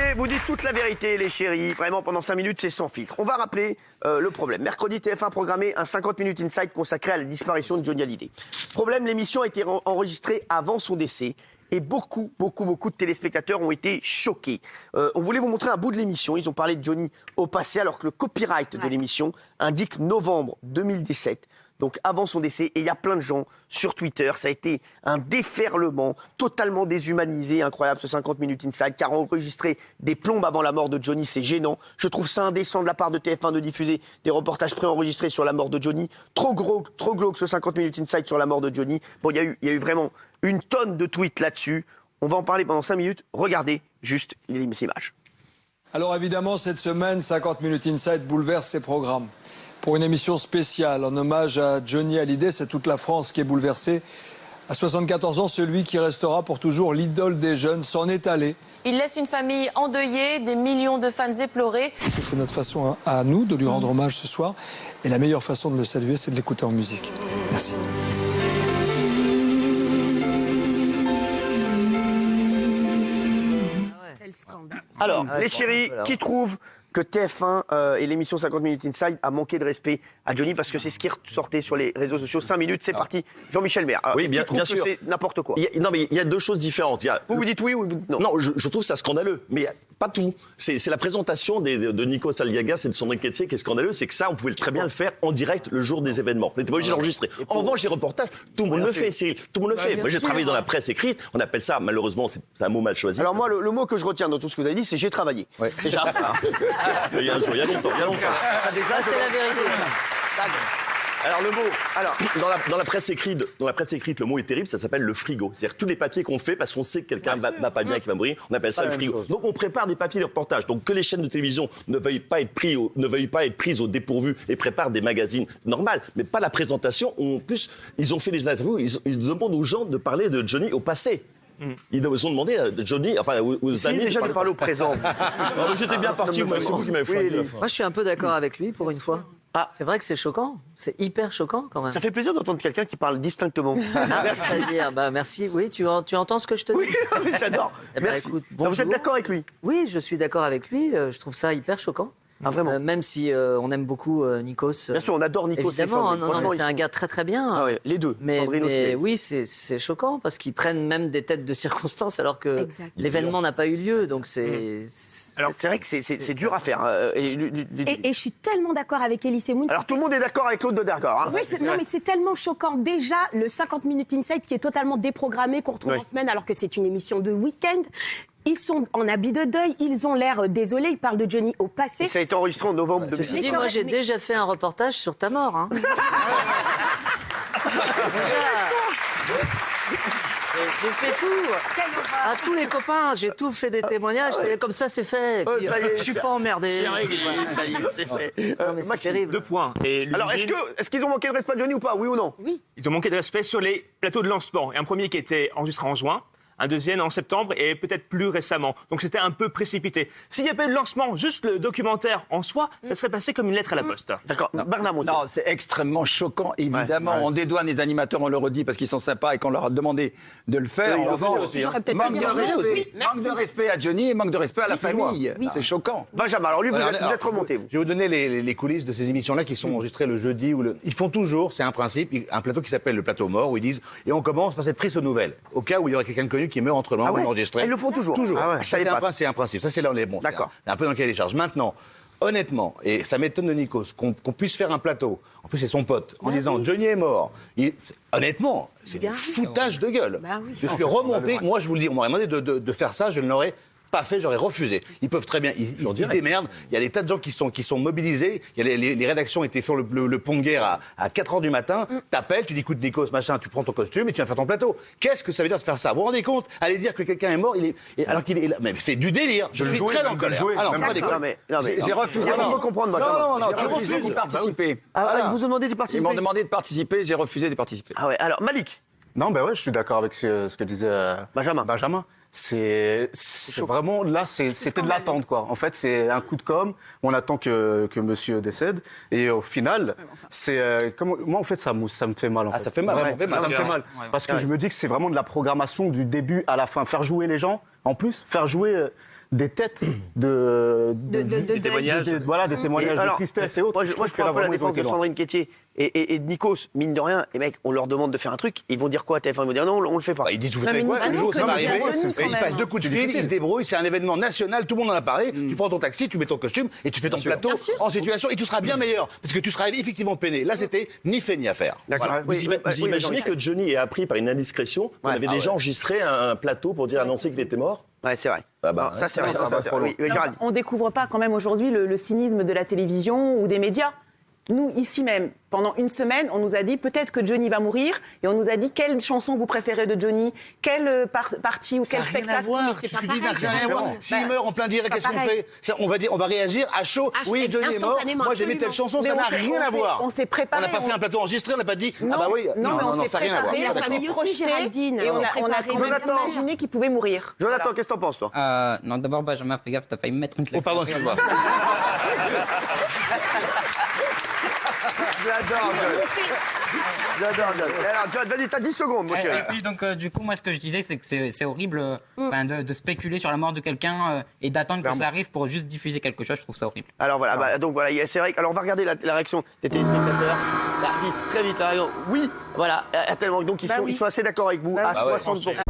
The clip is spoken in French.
Et vous dites toute la vérité, les chéris. Vraiment, pendant 5 minutes, c'est sans filtre. On va rappeler le problème. Mercredi, TF1 programmé un 50 minutes inside consacré à la disparition de Johnny Hallyday. Problème, l'émission a été enregistrée avant son décès. Et beaucoup de téléspectateurs ont été choqués. On voulait vous montrer un bout de l'émission. Ils ont parlé de Johnny au passé, alors que le copyright de l'émission indique novembre 2017. Donc avant son décès, et il y a plein de gens sur Twitter, ça a été un déferlement totalement déshumanisé, incroyable ce 50 minutes inside, car enregistrer des plombes avant la mort de Johnny, c'est gênant. Je trouve ça indécent de la part de TF1 de diffuser des reportages préenregistrés sur la mort de Johnny. Trop glauque ce 50 minutes inside sur la mort de Johnny. Bon, il y a eu vraiment une tonne de tweets là-dessus. On va en parler pendant 5 minutes. Regardez juste ces images. Alors évidemment, cette semaine, 50 minutes inside bouleverse ses programmes. Pour une émission spéciale en hommage à Johnny Hallyday, c'est toute la France qui est bouleversée. À 74 ans, celui qui restera pour toujours l'idole des jeunes s'en est allé. Il laisse une famille endeuillée, des millions de fans éplorés. C'est notre façon à nous de lui rendre hommage ce soir. Et la meilleure façon de le saluer, c'est de l'écouter en musique. Merci. Alors, les chéris, qui trouvent que TF1 et l'émission 50 minutes inside a manqué de respect à Johnny, parce que c'est ce qui ressortait sur les réseaux sociaux. 5 minutes, c'est parti. Jean-Michel Maire. Oui, bien sûr. C'est n'importe quoi. Non, mais il y a deux choses différentes. Vous dites oui ou non? Non, je trouve ça scandaleux, mais pas tout. C'est la présentation de Nico Aliagas et de son inquiétude qui est scandaleux, c'est que ça, on pouvait très bien le faire en direct le jour des événements. On n'était pas obligé d'enregistrer. En revanche, les reportages, tout le monde le fait, Cyril. Tout le monde le fait. Moi, j'ai travaillé dans la presse écrite. On appelle ça, malheureusement, c'est un mot mal choisi. Alors moi, le mot que je retiens dans tout ce que vous avez dit, c'est j'ai travaillé. Ouais. Déjà. Il y a un jour, il y a longtemps. C'est la vérité, ça. Alors le mot, dans la presse écrite, le mot est terrible, ça s'appelle le frigo. C'est-à-dire tous les papiers qu'on fait parce qu'on sait que quelqu'un va pas bien, qu'il va mourir, on appelle ça le frigo. Donc on prépare des papiers de reportage. Donc que les chaînes de télévision ne veuillent pas être prises au dépourvu et préparent des magazines normal, mais pas la présentation. En plus, ils ont fait des interviews, ils demandent aux gens de parler de Johnny au passé. Ils ont demandé à Johnny, enfin aux amis... déjà de parler au présent. J'étais bien parti, c'est vous qui m'avez fait. Moi, je suis un peu d'accord avec lui, pour une fois. Ah. C'est vrai que c'est choquant. C'est hyper choquant, quand même. Ça fait plaisir d'entendre quelqu'un qui parle distinctement. Merci. C'est-à-dire, merci. Oui, tu entends ce que je te dis? Oui, j'adore. Merci. Écoute, vous êtes d'accord avec lui? Oui, je suis d'accord avec lui. Je trouve ça hyper choquant. Ah, vraiment même si on aime beaucoup Nikos. Bien sûr, on adore Nikos. Évidemment, c'est un gars très très bien. Ah ouais, les deux. Mais oui, c'est choquant parce qu'ils prennent même des têtes de circonstances alors que l'événement n'a pas eu lieu. Donc c'est vrai que c'est dur à faire. Et je suis tellement d'accord avec Elie Semoun. Alors tout le monde est d'accord avec l'autre de d'accord. Oui, mais c'est tellement choquant. Déjà, le 50 minutes inside qui est totalement déprogrammé, qu'on retrouve en semaine alors que c'est une émission de week-end. Ils sont en habit de deuil, ils ont l'air désolés, ils parlent de Johnny au passé. Et ça a été enregistré en novembre 2010. Moi, j'ai déjà fait un reportage sur ta mort. Hein. J'ai fait tout. À tous les copains, j'ai tout fait des témoignages. Comme ça, c'est fait. Puis, je suis pas emmerdé. C'est réglé, ça y est, c'est fait. C'est terrible. 2 points. Alors, est-ce qu'ils ont manqué de respect à Johnny ou pas, oui ou non? Oui. Ils ont manqué de respect sur les plateaux de lancement. Et un premier qui était enregistré en juin, un deuxième en septembre et peut-être plus récemment. Donc c'était un peu précipité. S'il n'y avait pas eu de lancement, juste le documentaire en soi, ça serait passé comme une lettre à la poste. D'accord. Bernard Monteil. Non, c'est extrêmement choquant, évidemment. On dédouane les animateurs, on le redit, parce qu'ils sont sympas et qu'on leur a demandé de le faire. En revanche, manque de respect à Johnny et manque de respect à la famille. C'est choquant. Benjamin, alors lui, vous êtes remonté. Je vais vous donner les coulisses de ces émissions-là qui sont enregistrées le jeudi. Ils font toujours, c'est un principe, un plateau qui s'appelle le plateau mort, où ils disent, et on commence par cette triste nouvelle. Au cas où il y aurait quelqu'un de connu qui meurt entre mains, enregistré. Ils le font toujours. Toujours. Ah ouais, c'est un principe. Ça, c'est là où on est bon. D'accord. C'est un peu dans le cahier des charges. Maintenant, honnêtement, et ça m'étonne de Nikos, qu'on puisse faire un plateau, en plus c'est son pote, en disant Johnny est mort. Honnêtement, c'est du foutage de gueule. Je suis remonté, moi je vous le dis, on m'aurait demandé de faire ça, je ne l'aurais pas fait, j'aurais refusé. Ils peuvent très bien, ils se démerdent. Il y a des tas de gens qui sont mobilisés. Il y a les rédactions étaient sur le pont de guerre à 4h du matin. T'appelles, tu dis écoute Nikos, machin, tu prends ton costume et tu vas faire ton plateau. Qu'est-ce que ça veut dire de faire ça? Vous vous rendez compte? Aller dire que quelqu'un est mort, alors qu'il est là. Mais c'est du délire. Je suis très en colère. J'ai refusé. Non, j'ai refusé d'y participer. Ils vous ont demandé de participer? Ils m'ont demandé de participer, j'ai refusé de participer. Ah ouais, alors Malik. Non, ben ouais, je suis d'accord avec ce que disait Benjamin. C'est vraiment, là, c'était de l'attente, quoi. En fait, c'est un coup de com', on attend que monsieur décède, et au final, moi, en fait, ça me fait mal, en fait. Ça fait mal, ça me fait mal. Parce que je me dis que c'est vraiment de la programmation du début à la fin. Faire jouer les gens, en plus, faire jouer des têtes de témoignages. Voilà, des témoignages de tristesse et autres. Moi, je prends un peu la défense de Sandrine Quétier et de Nikos, mine de rien, les mecs, on leur demande de faire un truc, ils vont dire quoi à TF1? Ils vont dire non, on le fait pas. Ils disent, vous savez quoi, le jour où ça va arriver, ils passent 2 coups de fil, ils se débrouillent, c'est un événement national, tout le monde en a parlé, tu prends ton taxi, tu mets ton costume et tu fais ton plateau en situation et tu seras bien meilleur, parce que tu seras effectivement peiné. Là, c'était ni fait ni à faire. Voilà. Vous imaginez que Johnny ait appris par une indiscrétion qu'on avait déjà enregistré un plateau pour dire annoncer qu'il était mort? Ouais, c'est vrai. Ça, c'est vrai. On ne découvre pas quand même aujourd'hui le cynisme de la télévision ou des médias. Nous, ici même, pendant une semaine, on nous a dit peut-être que Johnny va mourir et on nous a dit quelle chanson vous préférez de Johnny, quelle partie ou quel spectacle. Ça n'a rien à voir. Ce que tu dis n'a rien à voir. S'il meurt en plein direct, qu'est-ce qu'on fait? On va réagir à chaud. Oui, Johnny est mort. Moi, j'ai mis telle chanson. Ça n'a rien à voir. On s'est préparé. On n'a pas fait un plateau enregistré. On n'a pas dit ah bah oui. Non, ça n'a rien à voir. On s'est projeté et on a imaginé qu'il pouvait mourir. Jonathan, qu'est-ce que t'en penses, toi? Non, d'abord, Benjamin, fais gaffe, t'as failli me mettre une clé. Oh, pardon, excuse-moi. J'adore. Alors, vas-y, t'as 10 secondes, mon chéri. Et puis, donc, du coup, moi, ce que je disais, c'est que c'est horrible de spéculer sur la mort de quelqu'un et d'attendre que ça arrive pour juste diffuser quelque chose. Je trouve ça horrible. Alors voilà, donc voilà, c'est vrai. Alors on va regarder la réaction des téléspectateurs. Là, vite, très vite. Oui, voilà, tellement. Donc ils sont assez d'accord avec vous à 60%.